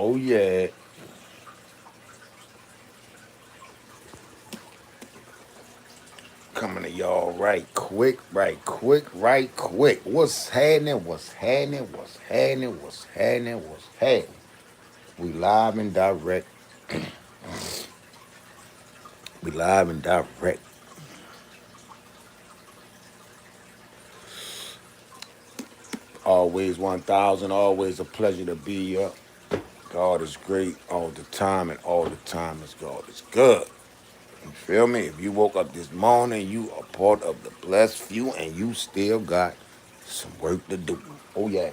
Oh yeah. Coming to y'all right quick, right quick, right quick. What's happening? What's happening? What's happening? What's happening? What's happening? We live and direct. We live and direct. Always 1,000. Always a pleasure to be here. God is great all the time, and all the time is God is good. You feel me? If you woke up this morning, you are part of the blessed few, and you still got some work to do. Oh yeah,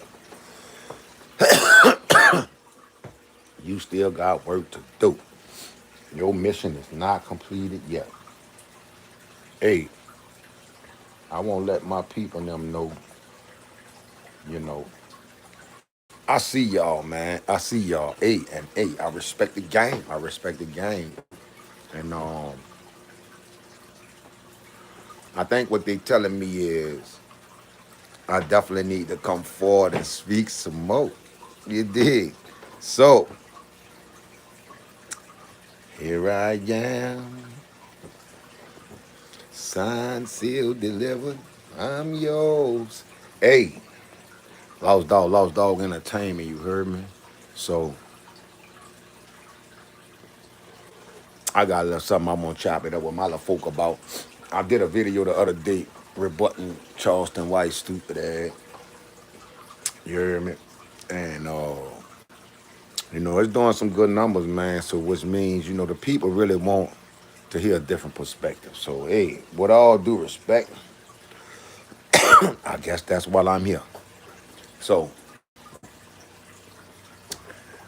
you still got work to do. Your mission is not completed yet. Hey, I won't let my people and them know, you know. I see y'all, man. I see y'all. Hey, I respect the game. I respect the game. And I think what they telling me is I definitely need to come forward and speak some more. You dig? So here I am, signed, sealed, delivered. I'm yours. Hey, Lost Dog Entertainment, you heard me? So I got a little something I'm gonna chop it up with my little folk about. I did a video the other day rebutting Charleston White stupid ass. You hear me? And it's doing some good numbers, man. So which means, the people really want to hear a different perspective. So hey, with all due respect, I guess that's why I'm here. So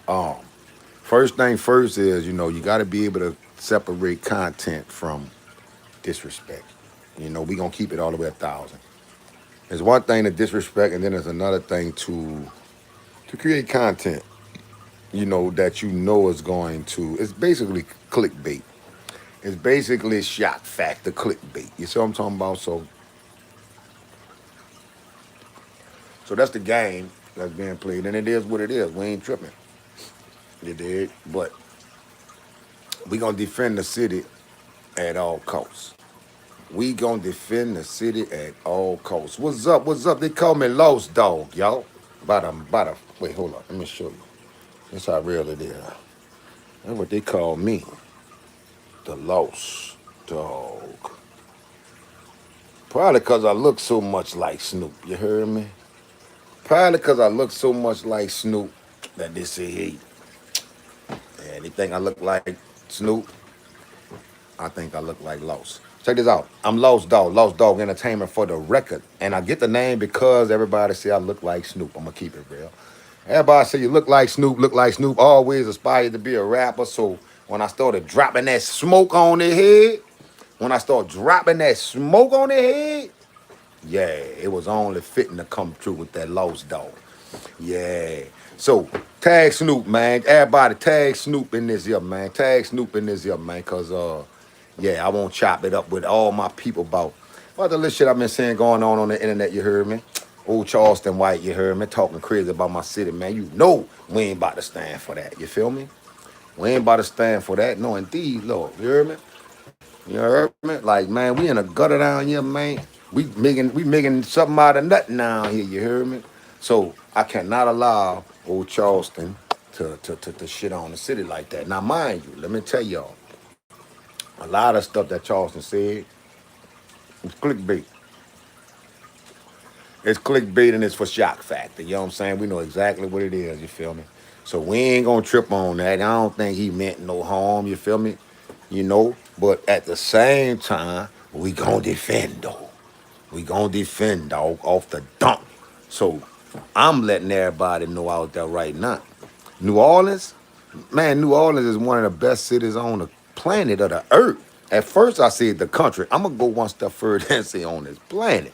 um first thing first is, you gotta be able to separate content from disrespect. We gonna keep it all the way 1,000. There's one thing to disrespect, and then there's another thing to create content, that is going to. It's basically clickbait. It's basically shock factor clickbait. You see what I'm talking about? So that's the game that's being played, and it is what it is. We ain't tripping. You did, but we gonna defend the city at all costs. We gonna defend the city at all costs. What's up? What's up? They call me Lost Dog, y'all. Wait, hold on. Let me show you. That's how real it is. That's what they call me, the Lost Dog. Probably because I look so much like Snoop. You heard me? Probably because I look so much like Snoop that they say, hey, yeah, they think I look like Snoop. I think I look like Lost. Check this out. I'm Lost Dog Entertainment for the record. And I get the name because everybody say I look like Snoop. I'm going to keep it real. Everybody say you look like Snoop, always aspired to be a rapper. So when I started dropping that smoke on their head, yeah, it was only fitting to come true with that Lost Dog. Yeah. So tag Snoop, man. Everybody tag Snoop in this here, man. Tag Snoop in this here, man. Cause yeah, I won't chop it up with all my people about all the little shit I've been saying going on the internet, you heard me? Old Charleston White, you heard me? Talking crazy about my city, man. You know we ain't about to stand for that. You feel me? We ain't about to stand for that. No, indeed, Lord. You heard me? You heard me? Like, man, we in a gutter down here, man. We making something out of nothing down here, you heard me? So I cannot allow old Charleston to shit on the city like that. Now, mind you, let me tell y'all, a lot of stuff that Charleston said was clickbait. It's clickbait and it's for shock factor. You know what I'm saying? We know exactly what it is, you feel me? So we ain't gonna trip on that. I don't think he meant no harm, you feel me? But at the same time, we gonna defend though. We gonna defend dog off the dump. So I'm letting everybody know out there right now. New Orleans, man, New Orleans is one of the best cities on the planet of the earth. At first I said the country. I'm gonna go one step further and say on this planet.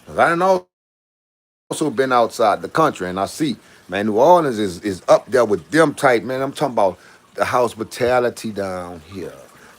'Cause I done also been outside the country and I see, man, New Orleans is up there with them type, man. I'm talking about the hospitality down here.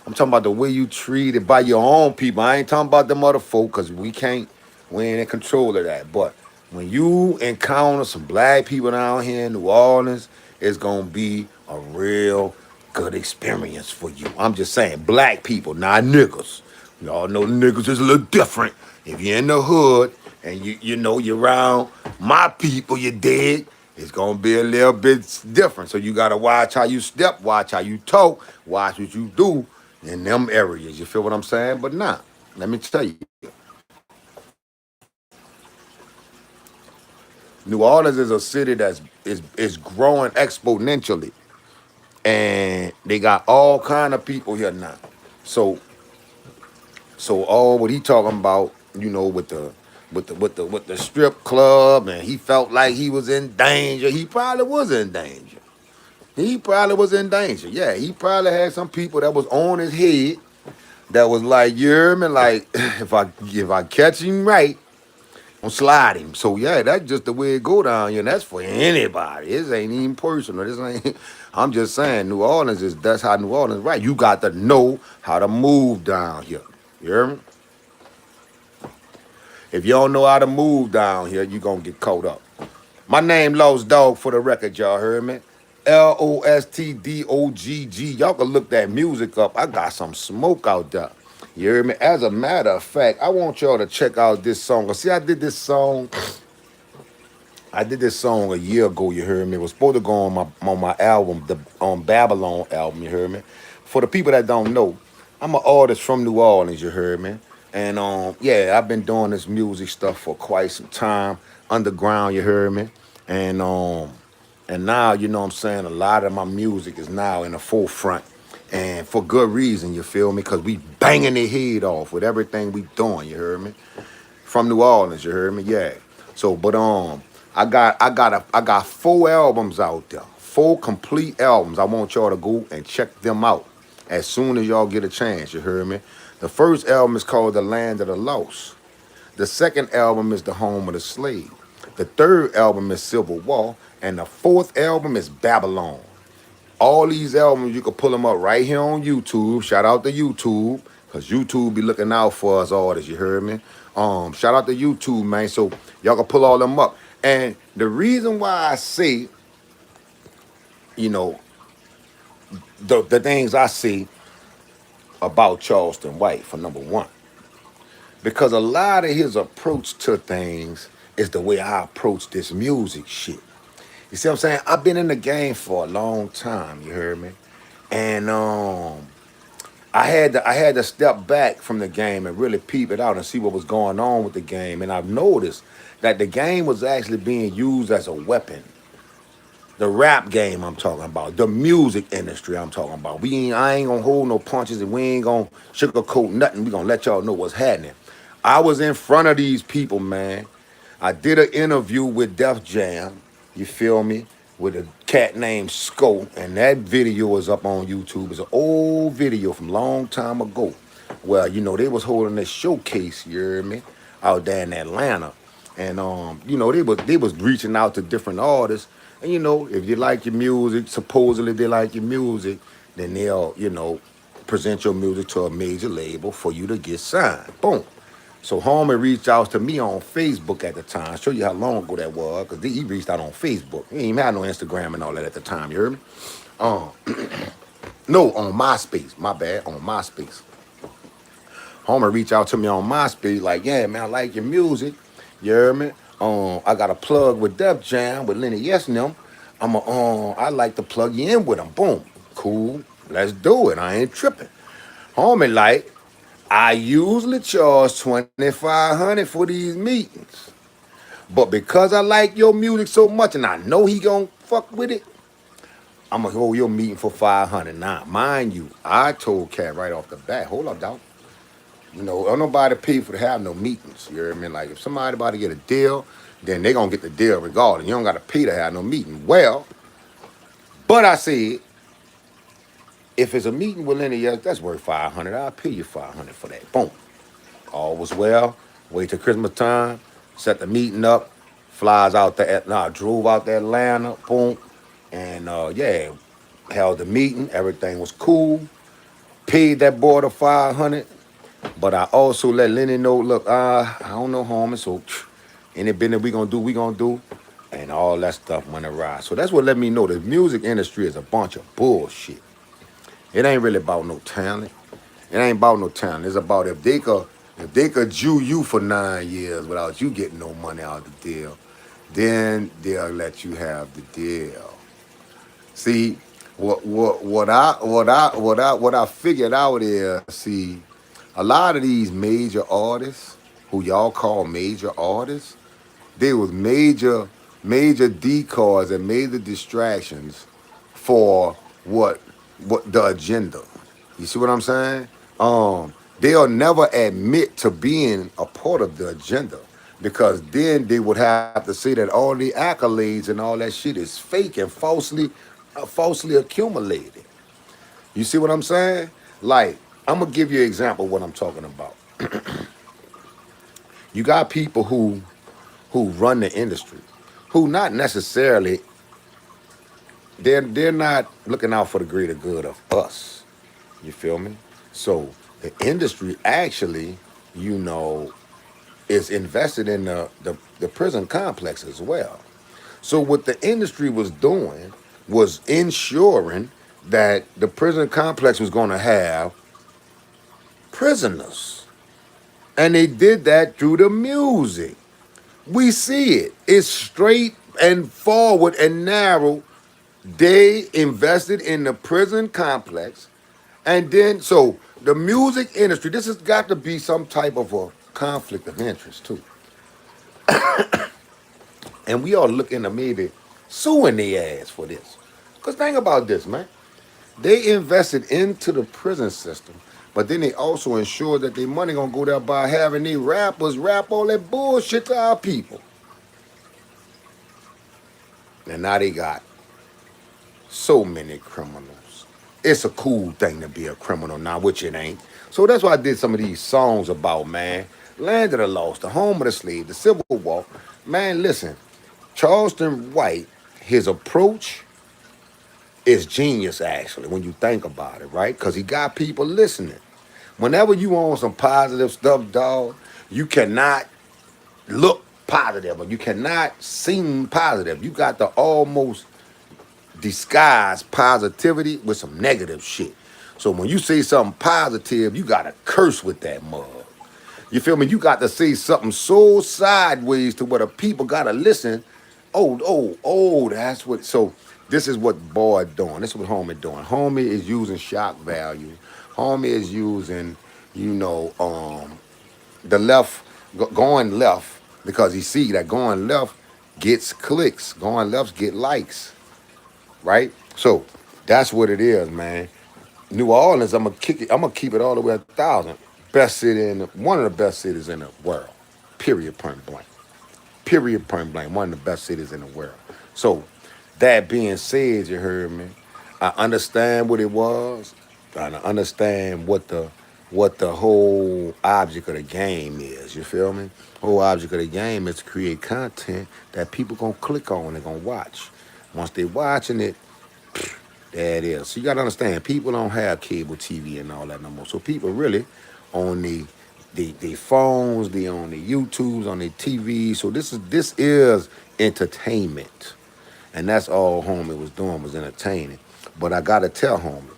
I'm talking about the way you treated by your own people. I ain't talking about them other folk because we ain't in control of that. But when you encounter some black people down here in New Orleans it's gonna be a real good experience for you. I'm just saying, black people, not niggas. Y'all know niggas is a little different. If you're in the hood and you know you're around my people, you dig. It's gonna be a little bit different. So you gotta watch how you step, watch how you talk, watch what you do in them areas. You feel what I'm saying? But nah, let me tell you, New Orleans is a city is growing exponentially, and they got all kind of people here now. So all what he talking about, with the strip club, and he felt like he was in danger. He probably was in danger. He probably was in danger. Yeah, he probably had some people that was on his head that was like, you hear me? Like, if I catch him right, I'm slide him. So yeah, that's just the way it go down here. And that's for anybody. This ain't even personal. This ain't. I'm just saying, New Orleans is that's how New Orleans right. You got to know how to move down here. You hear me? If you don't know how to move down here, you gonna get caught up. My name Lost Dog for the record, y'all heard me? Lostdogg. Y'all can look that music up. I got some smoke out there. You hear me? As a matter of fact, I want y'all to check out this song. See, I did this song a year ago, you heard me? It was supposed to go on my album, the on Babylon album, you heard me? For the people that don't know, I'm an artist from New Orleans, you heard me? And yeah, I've been doing this music stuff for quite some time. Underground, you heard me? And now, you know what I'm saying, a lot of my music is now in the forefront. And for good reason, you feel me? Because we banging their head off with everything we doing, you heard me? From New Orleans, you heard me? Yeah. So, but I got 4 albums out there, 4 complete albums. I want y'all to go and check them out as soon as y'all get a chance. You heard me? The first album is called The Land of the Lost. The second album is The Home of the Slave. The third album is Civil War, and the fourth album is Babylon. All these albums, you can pull them up right here on YouTube. Shout out to YouTube, because YouTube be looking out for us artists, you heard me? Shout out to YouTube, man. So y'all can pull all them up. And the reason why I say, you know, the things I see about Charleston White, for number one, because a lot of his approach to things is the way I approach this music shit. You see what I'm saying? I've been in the game for a long time, you heard me? And I had to step back from the game and really peep it out and see what was going on with the game. And I've noticed that the game was actually being used as a weapon. The rap game I'm talking about, the music industry I'm talking about. I ain't gonna hold no punches and we ain't gonna sugarcoat nothing. We gonna let y'all know what's happening. I was in front of these people, man. I did an interview with Def Jam, you feel me, with a cat named Sko, and that video is up on YouTube. It's an old video from a long time ago. Well, they was holding this showcase, you hear me, out there in Atlanta. And they was reaching out to different artists. And if you like your music, supposedly they like your music, then they'll, present your music to a major label for you to get signed. Boom. So Homie reached out to me on Facebook at the time. I'll show you how long ago that was, because he reached out on Facebook. He ain't even had no Instagram and all that at the time, you heard me? Um, no, on MySpace. My bad, on MySpace. Homie reached out to me on MySpace, like, yeah, man, I like your music. You heard me? I got a plug with Def Jam with Lenny Yes and them. I like to plug you in with them. Boom. Cool. Let's do it. I ain't tripping. Homie, like, I usually charge 2,500 for these meetings. But because I like your music so much and I know he gonna fuck with it, I'm gonna hold your meeting for 500. Now, mind you, I told Cat right off the bat, hold up, dog. Don't nobody pay for to have no meetings. You hear me? Like, if somebody about to get a deal, then they gonna get the deal regardless. You don't gotta pay to have no meeting. Well, but I said, if it's a meeting with Lenny, yes, that's worth 500. I'll pay you 500 for that. Boom. All was well. Wait till Christmas time. Set the meeting up. Flies out there. I drove out to Atlanta. Boom. And yeah, held the meeting. Everything was cool. Paid that boy the 500. But I also let Lenny know, look, I don't know, homie. So any business we gonna do, we gonna do. and all that stuff went awry. So that's what let me know the music industry is a bunch of bullshit. It ain't really about no talent. It ain't about no talent. It's about if they could Jew you for 9 years without you getting no money out of the deal, then they'll let you have the deal. See, what I figured out is, see, a lot of these major artists who y'all call major artists, they was major decoys and major distractions for what what the agenda. You see what I'm saying? They'll never admit to being a part of the agenda because then they would have to say that all the accolades and all that shit is fake and falsely accumulated. You see what I'm saying? Like, I'm gonna give you an example of what I'm talking about. You got people who run the industry, who not necessarily they're not looking out for the greater good of us. You feel me? So the industry actually, you know, is invested in the prison complex as well. So what the industry was doing was ensuring that the prison complex was going to have prisoners. And they did that through the music. We see it. It's straight and forward and narrow. They invested in the prison complex. And then, so the music industry, this has got to be some type of a conflict of interest too. And we are looking to maybe suing their ass for this. Because think about this, man. They invested into the prison system, but then they also ensured that their money gonna go there by having these rappers rap all that bullshit to our people. And now they got so many criminals. It's a cool thing to be a criminal now, which it ain't. So that's why I did some of these songs about, man, land of the lost, the home of the slave, the Civil War. Man, listen, Charleston White, his approach is genius, actually, when you think about it, right? Because he got people listening. Whenever you on some positive stuff, dog, you cannot look positive or you cannot seem positive. You got to almost disguise positivity with some negative shit. So when you say something positive, you gotta curse with that mug. You feel me? You got to say something so sideways to where the people gotta listen. That's what. So this is what boy doing. This is what homie doing. Homie is using shock value. Homie is using, you know, the left going left because he see that going left gets clicks. Going left get likes, right? So that's what it is, man. New Orleans, I'm gonna kick it. I'm gonna keep it all the way 1,000. Best city in one of the best cities in the world. Period. Point blank. Period. Point blank. One of the best cities in the world. So that being said, you heard me. I understand what it was. I understand what the whole object of the game is. You feel me? Whole object of the game is to create content that people gonna click on and gonna watch. Once they watching it, there it is. So you gotta understand, people don't have cable TV and all that no more. So people really on the phones, they on the YouTubes, on the TV. So this is entertainment, and that's all homie was doing was entertaining. But I gotta tell homie,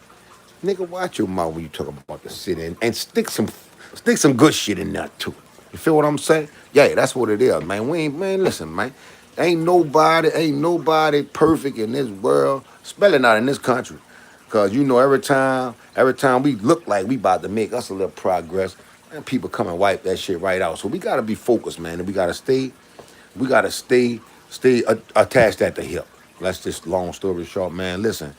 nigga, watch your mouth when you talk about the city and stick some good shit in there too. You feel what I'm saying? Yeah, that's what it is, man. We ain't man. Listen, man. Ain't nobody perfect in this world, especially not in this country. Cause you know every time we look like we about to make us a little progress, man, people come and wipe that shit right out. So we gotta be focused, man, and we gotta stay attached at the hip. That's just long story short, man. Listen,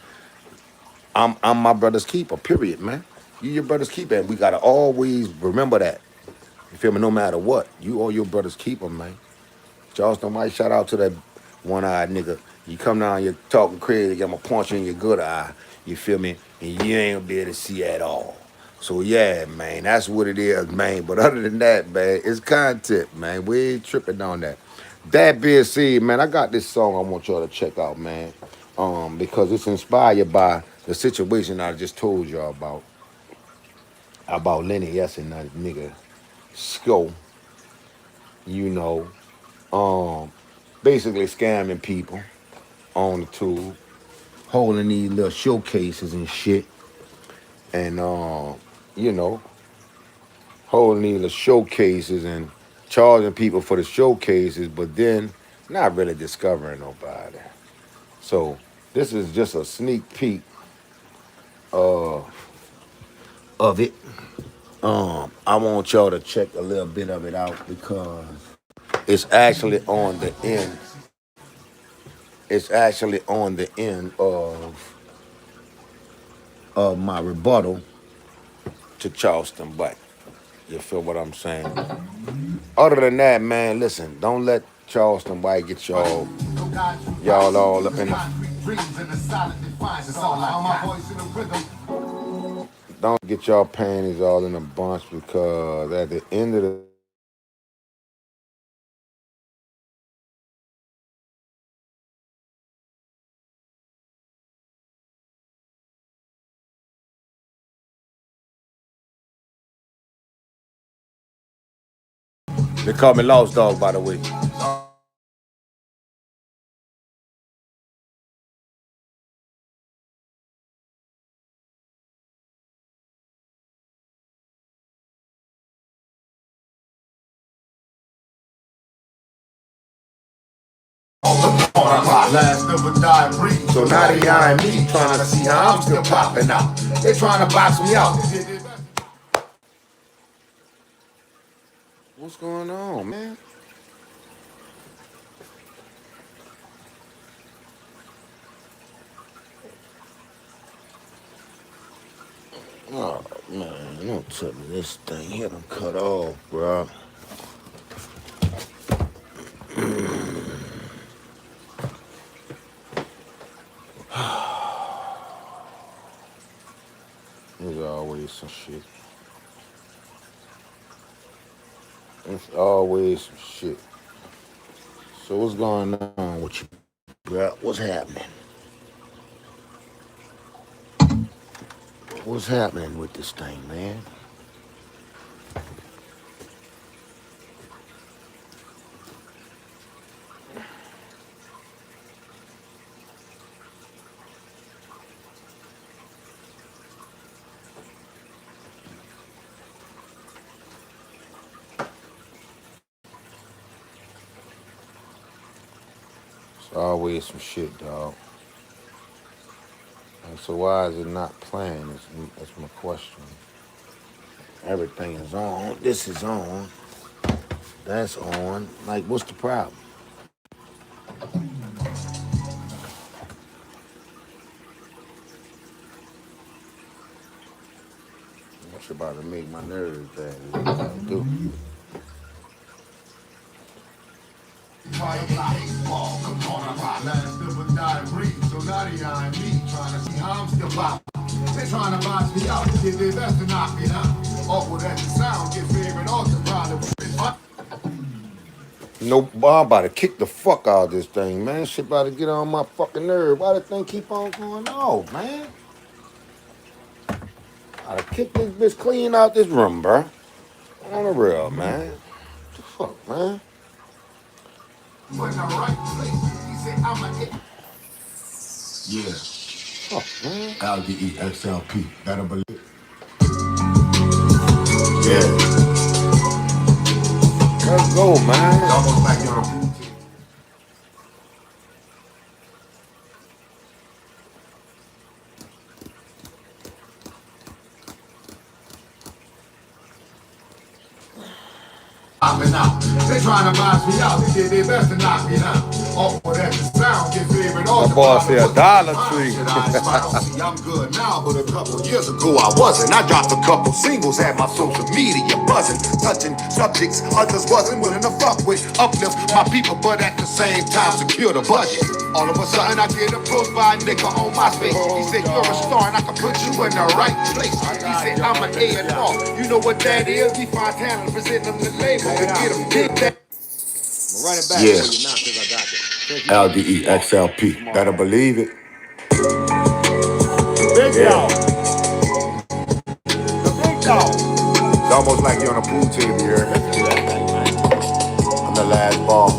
I'm my brother's keeper, period, man. You your brother's keeper, and we gotta always remember that. You feel me? No matter what, you are your brother's keeper, man. Charleston White, shout out to that one-eyed nigga. You come down, you're talking crazy, I'm gonna punch you in your good eye. You feel me? And you ain't gonna be able to see at all. So yeah, man, that's what it is, man. But other than that, man, it's content, man. We ain't tripping on that. That being said, man, I got this song I want y'all to check out, man. Because it's inspired by the situation I just told y'all about Lenny S and that nigga Sko, you know. Um, basically scamming people on the tube, holding these little showcases and shit, and you know, holding these little showcases and charging people for the showcases, but then not really discovering nobody. So this is just a sneak peek uh, of it. I want y'all to check a little bit of it out because it's actually on the end. It's actually on the end of my rebuttal to Charleston Black. You feel what I'm saying? Other than that, man, listen, don't let Charleston White get y'all all up in don't get y'all panties all in a bunch because at the end of the they call me Lost Dog, by the way. So now they eyeing me, trying to see how I'm still popping out. They trying to box me out. What's going on, man? Oh man, don't tell me this thing here done cut off, bro. There's always some shit. There's always some shit. So what's going on with you, bro? What's happening? What's happening with this thing, man? It's always some shit, dog. And so why is it not playing? That's my question. Everything is on. This is on. That's on. Like, what's the problem? What's about to make my nerves bad? What you gotta do? They trying to box me out, did their best to knock me down. Awkward as the sound, get favorite author probably. Nope, boy, I'm about to kick the fuck out of this thing, man. Shit about to get on my fucking nerve. Why the thing keep on going off, man? I gotta kick this bitch clean out this room, bro. On the real, man. What the fuck, man? Yeah. Fuck, man. LDEXLP. Better believe it. Yeah. Let's go, man. It's almost like you're on a pool team. Out. They trying to box me out. They did their best to knock me down. Awkward as the sound, get favorite all the boss here, Dollar Tree. See, I'm good now, but a couple years ago I wasn't. I dropped a couple singles, had my social media buzzing, touching subjects others wasn't willing to fuck with. Uplift my people, but at the same time secure the budget. All of a sudden I get approached by a nigga on MySpace. He said, you're a star and I can put you in the right place. He said, I'm an A&R. You know what that is? We find talent, present them the label and get them dig that. Run it back. Yeah. LDEXLP. Better believe it. Big dog. The big dog. It's almost like you're on a pool table here. On the last ball.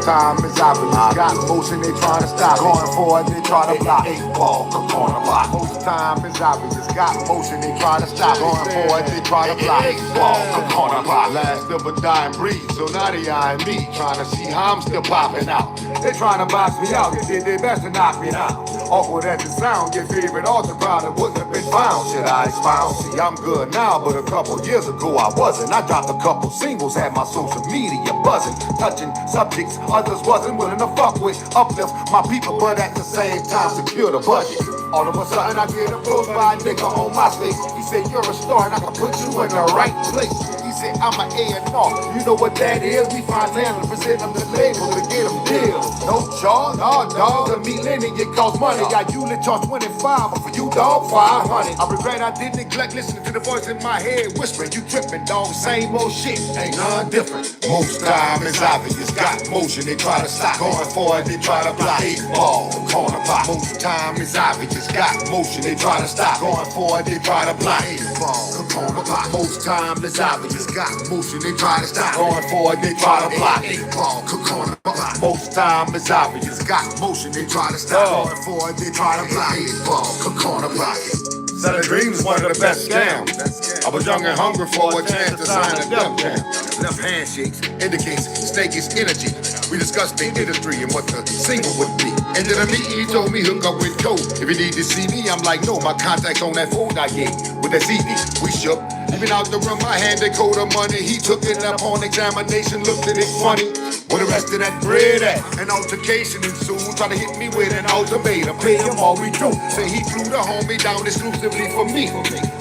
Most time is obvious. Got motion, they trying to stop. Going forward, they try to block. 8 ball, corner block. Most time is obvious. Got motion, they try to stop. Going forward, they try to block. 8 ball, corner block. Last of a dying breed, so now they eyeing me, trying to see how I'm still popping out. They trying to box me out, they did their best to knock me out. Awkward as it sound, your favorite author probably wouldn't have been found. Should I expound? See, I'm good now, but a couple years ago I wasn't. I dropped a couple singles, had my social media buzzing, touching subjects others wasn't willing to fuck with. Uplift my people, but at the same time secure the budget. All of a sudden I get approached by a nigga on my face. He said, you're a star and I can put you in the right place. He said, I'm an A&R. You know what that is? We find talent, present them the label to get them deals. No charge, no dog. To me, lending it costs money. I usually charge 25, but for you, dog, 500. I regret I did neglect listening to the voice in my head whispering, you tripping, dog. Same old shit, ain't none different. Most time is obvious. Got motion, they try to stop. Going forward, they try to block. 8 ball, corner block. Most time is obvious. Got motion, they try to stop. Going forward, they try to block. 8 ball, corner block. Most time is obvious. Got motion, they try to stop. Going forward, they try to block. 8 ball, corner block. Most time is obvious. Got motion, they try to stop. Going forward, they try to block. 8 ball, corner block. Selling dreams is one of the best scams. I was young and hungry for a chance to sign a death jam. Left handshakes indicates snakish energy. We discussed the industry and what the single would be. Ended a meeting, he told me hook up with Joe. If you need to see me, I'm like, no, my contact's on that phone I gave. With that CD, we shook. Even out the room, I handed code of money. He took it up on examination, looked at it funny. Where the rest of that bread at? An altercation ensued, trying to hit me with an ultimatum. Pay him all we do. Say he flew the homie down exclusively for me.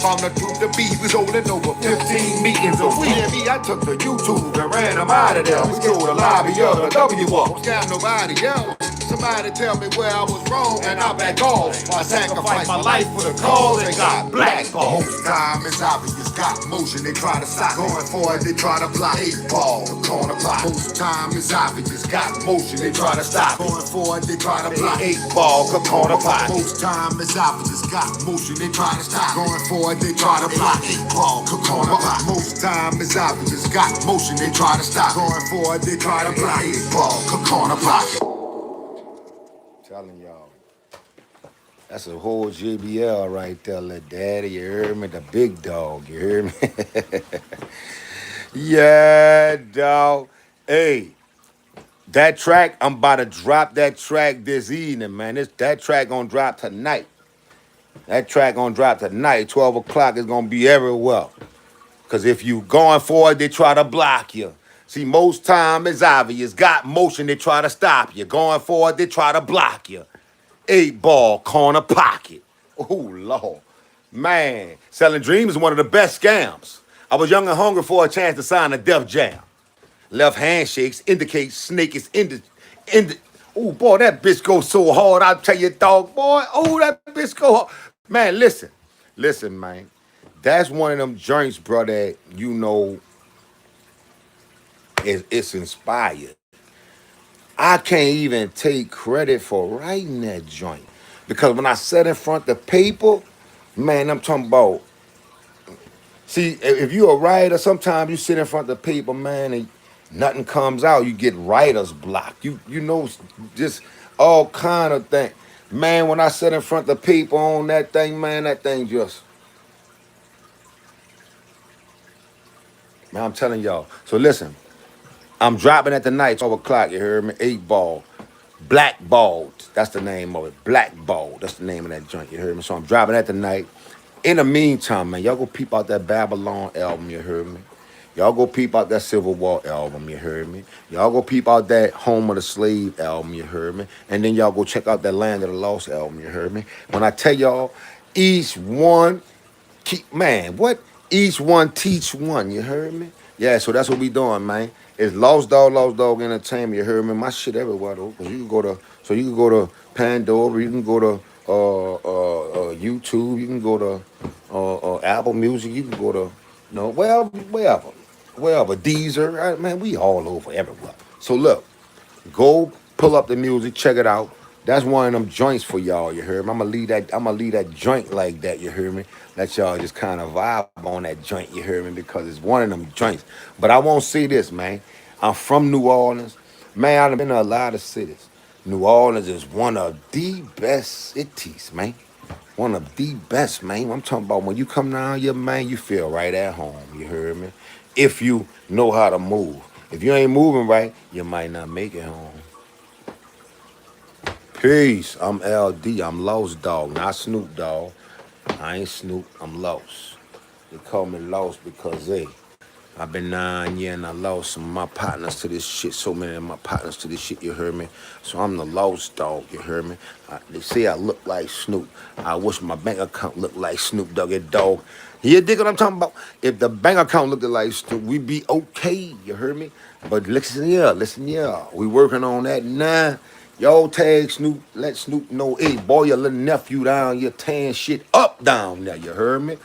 Found the truth to be, he was holding over 15 meetings a week. Yeah, me, I took to YouTube and ran him out of there. We told the lobby of the W up. Don't scam nobody else. Somebody tell me where I was wrong and I back off. I sacrificed my life for the cause and got blackballed. Most time is obvious, got motion, they try to stop. Going forward, they try to block. 8 ball, corner block. Most time is obvious, got motion, they try to stop. Going forward, they try to block. 8 ball, corner block. Most time is obvious, got motion, they try to stop. Going forward, they try to block. 8 ball, corner block. Most time is obvious, got motion, they try to stop. Going forward, they try to block. 8 ball, corner block. Telling y'all, that's a whole JBL right there, little daddy. You heard me? The big dog. You heard me? Yeah, dog. Hey, that track, I'm about to drop that track this evening, man. That track gonna drop tonight. That track gonna drop tonight. 12 o'clock is gonna be everywhere. Because if you going forward, they try to block you. See, most time is obvious. Got motion, they try to stop you. Going forward, they try to block you. 8 ball, corner pocket. Oh, Lord. Man, selling dreams is one of the best scams. I was young and hungry for a chance to sign a death jam. Left handshakes indicate snake is oh, boy, that bitch goes so hard. I'll tell you, dog, boy. Oh, that bitch go hard. Man, listen. Listen, man. That's one of them joints, bro, that, you know, it's inspired. I can't even take credit for writing that joint. Because when I sat in front of the paper, man, I'm talking about, see, if you're a writer, sometimes you sit in front of the paper, man, and nothing comes out. You get writer's block. You know, just all kind of things. Man, when I sat in front of the paper on that thing, man, that thing just, man, I'm telling y'all. So listen, I'm dropping at the night, 12 o'clock, you heard me? 8 ball. Blackballed. That's the name of it. Blackballed. That's the name of that joint, you heard me? So I'm dropping at the night. In the meantime, man, y'all go peep out that Babylon album, you heard me? Y'all go peep out that Civil War album, you heard me? Y'all go peep out that Home of the Slave album, you heard me? And then y'all go check out that Land of the Lost album, you heard me? When I tell y'all, each one, man, what? Each one teach one, you heard me? Yeah, so that's what we doing, man. It's Lost Dog Entertainment, you heard me? My shit everywhere, though. Cause you can go to Pandora, you can go to YouTube, you can go to Apple Music, you can go to, wherever, Deezer, man, we all over everywhere. So look, go pull up the music, check it out. That's one of them joints for y'all, you heard me? I'm gonna leave that joint like that, you heard me? Let y'all just kind of vibe on that joint, you heard me? Because it's one of them joints. But I won't say this, man. I'm from New Orleans. Man, I've been to a lot of cities. New Orleans is one of the best cities, man. One of the best, man. I'm talking about when you come down here, man, you feel right at home. You heard me? If you know how to move. If you ain't moving right, you might not make it home. Peace. I'm LD. I'm Lost Dog, not Snoop Dogg. I ain't Snoop. I'm Lost. They call me Lost because I've been 9 years and I lost some of my partners to this shit. So many of my partners to this shit, you heard me? So I'm the lost dog, you heard me? They say I look like Snoop. I wish my bank account looked like Snoop Doggy Dog. You dig what I'm talking about? If the bank account looked like Snoop, we'd be okay, you heard me? But listen here. We working on that now. Y'all tag Snoop, let Snoop know, hey, boy, your little nephew down, you're tearing shit up down there, you heard me?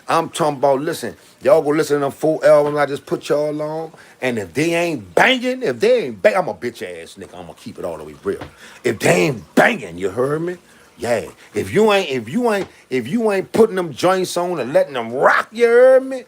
I'm talking about, listen, y'all go listen to them 4 albums I just put y'all on, and if they ain't banging, I'm a bitch ass nigga, I'm gonna keep it all the way real. If they ain't banging, you heard me? Yeah. If you ain't putting them joints on and letting them rock, you heard me?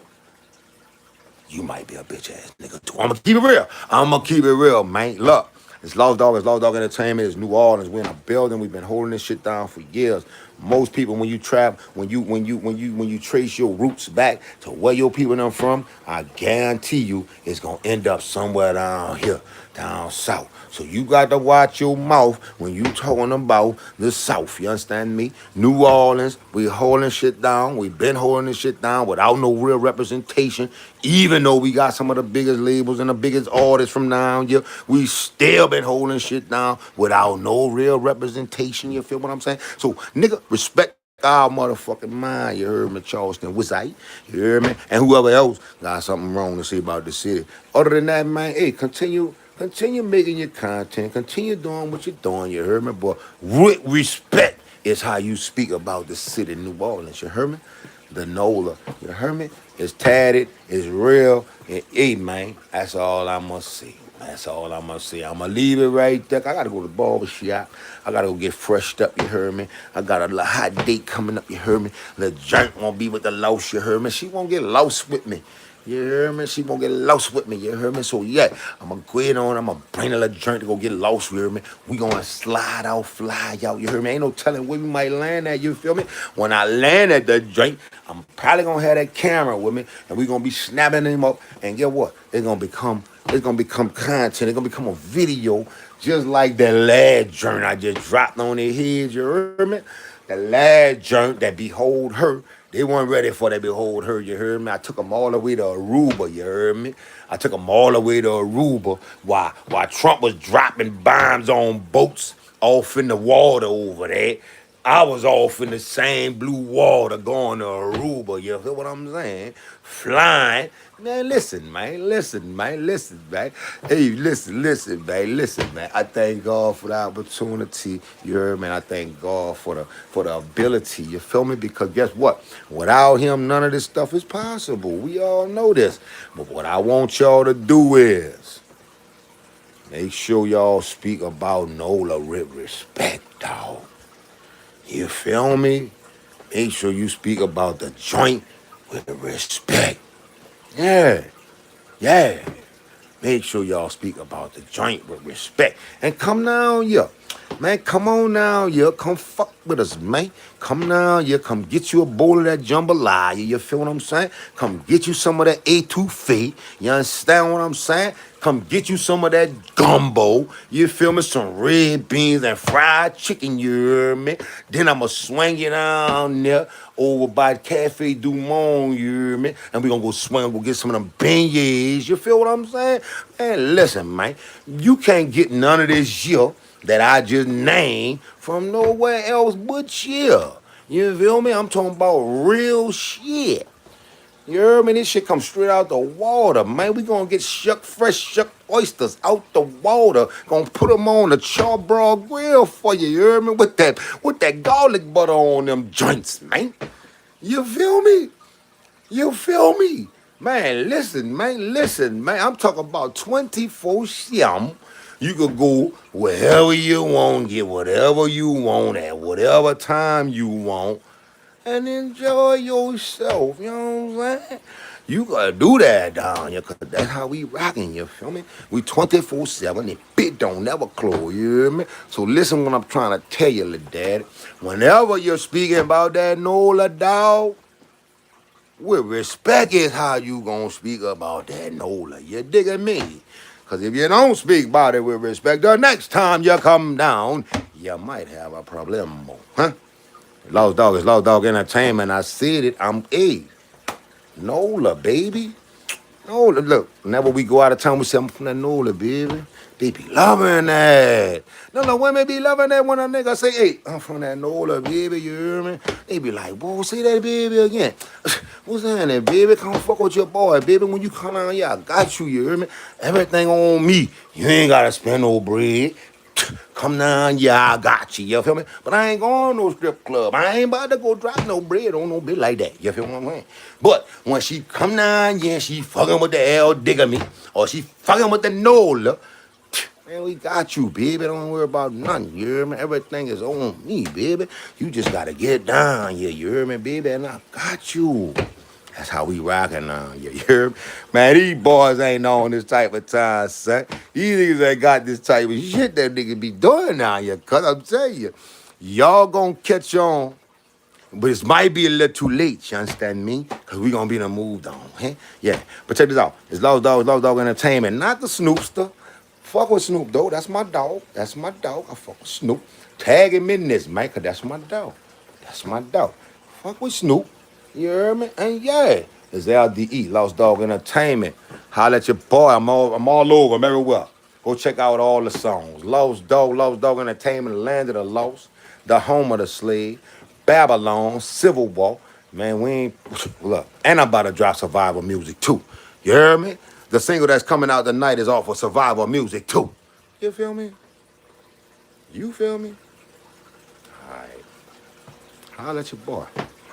You might be a bitch ass nigga too. I'm gonna keep it real. I'm gonna keep it real, man. Look, it's Lost Dog Entertainment. It's New Orleans. We're in a building. We've been holding this shit down for years. Most people, when you travel, when you trace your roots back to where your people them from, I guarantee you it's gonna end up somewhere down here, down south. So you got to watch your mouth when you talking about the South. You understand me? New Orleans, we holding shit down. We been holding this shit down without no real representation. Even though we got some of the biggest labels and the biggest artists from down here, we still been holding shit down without no real representation. You feel what I'm saying? So, nigga, respect our motherfucking mind, you heard me, Charleston, Wizite, you heard me, and whoever else got something wrong to say about the city. Other than that, man, hey, continue making your content, continue doing what you're doing, you heard me, but with respect is how you speak about the city of New Orleans, you heard me? The NOLA, you heard me? It's tatted, it's real, and hey, man, that's all I must say. That's all I'm gonna say. I'm gonna leave it right there. I gotta go to the barber shop. I gotta go get freshed up, you heard me? I got a little hot date coming up, you heard me? The joint won't be with the louse, you heard me? She won't get lost with me. You hear me? She won't get lost with me, you hear me? So yeah, I'm gonna go ahead on, I'm gonna bring a little joint to go get lost, you hear me? We gonna slide out, fly out, you hear me? Ain't no telling where we might land at, you feel me? When I land at the joint, I'm probably gonna have that camera with me, and we gonna be snapping them up, and get what? It's gonna become content, it's gonna become a video, just like that last joint I just dropped on their heads, you heard me? The last joint that Behold Her, they weren't ready for that Behold Her, you heard me? I took them all the way to Aruba, you heard me? I took them all the way to Aruba while Trump was dropping bombs on boats off in the water over there. I was off in the same blue water going to Aruba, you feel what I'm saying? Flying. Man, listen, man. Hey, listen, man. I thank God for the opportunity. You heard, man. I thank God for the ability. You feel me? Because guess what? Without him, none of this stuff is possible. We all know this. But what I want y'all to do is make sure y'all speak about Nola with respect, dog. You feel me? Make sure you speak about the joint with respect. Yeah, yeah. Make sure y'all speak about the joint with respect. And come down here. Man, come on down here. Come fuck with us, man. Come down here. Come get you a bowl of that jambalaya. You feel what I'm saying? Come get you some of that etouffee. You understand what I'm saying? Come get you some of that gumbo. You feel me? Some red beans and fried chicken, you hear me? Then I'ma swing you down there over by Cafe Du Monde, you hear me? And we gonna go swing, go get some of them beignets. You feel what I'm saying? Man, listen, man. You can't get none of this here that I just named from nowhere else but here. You feel me? I'm talking about real shit. You heard me? This shit come straight out the water, man. We gonna get fresh shuck oysters out the water. Gonna put them on the charbroil grill for you. You heard me? With that garlic butter on them joints, man. You feel me? You feel me? Man, listen, man. I'm talking about 24/7. You could go wherever you want, get whatever you want at whatever time you want, and enjoy yourself. You know what I'm saying? You gotta do that down here, cause that's how we rocking, you feel me? We 24/7, and bit don't never close, you hear me? So listen what I'm trying to tell you, little daddy. Whenever you're speaking about that Nola dog, with respect is how you gonna speak about that Nola. You digging me? Cause if you don't speak about it with respect, the next time you come down, you might have a problem, huh? Lost Dog is Lost Dog Entertainment. I said it. I'm A. Nola, baby. Nola, look. Whenever we go out of town, we say I'm from that Nola, baby. They be loving that. No, women be loving that when a nigga say, hey, I'm from that Nola, baby, you hear me? They be like, boy, say that baby again. What's that, baby? Come fuck with your boy, baby. When you come down here, I got you, you hear me? Everything on me. You ain't gotta spend no bread. Come down, yeah, I got you. You feel me? But I ain't going to no strip club. I ain't about to go drop no bread on no bitch like that. You feel what I'm saying? But when she come down, yeah, she fucking with the L digger me, or she fucking with the Nola, man, we got you, baby. Don't worry about nothing. You hear me? Everything is on me, baby. You just gotta get down, yeah. You hear me, baby? And I got you. That's how we rockin' now, you hear me? Man, these boys ain't on this type of time, son. These niggas ain't got this type of shit that niggas be doing now, yeah. Cause I'm telling you, y'all gonna catch on, but it might be a little too late, you understand me? Cause we gonna be in a move on, huh? Yeah, but check this out. It's Lost Dog Entertainment, not the Snoopster. Fuck with Snoop, though. That's my dog. That's my dog. I fuck with Snoop. Tag him in this, man, cause that's my dog. That's my dog. Fuck with Snoop. You hear me? And yeah, it's LDE, Lost Dog Entertainment. Holla at your boy. I'm all over. I'm everywhere. Go check out all the songs. Lost Dog Entertainment, Land of the Lost, The Home of the Slave, Babylon, Civil War. Man, we ain't, look, and I'm about to drop Survival Music too. You hear me? The single that's coming out tonight is off of Survival Music too. You feel me? You feel me? All right. Holla at your boy.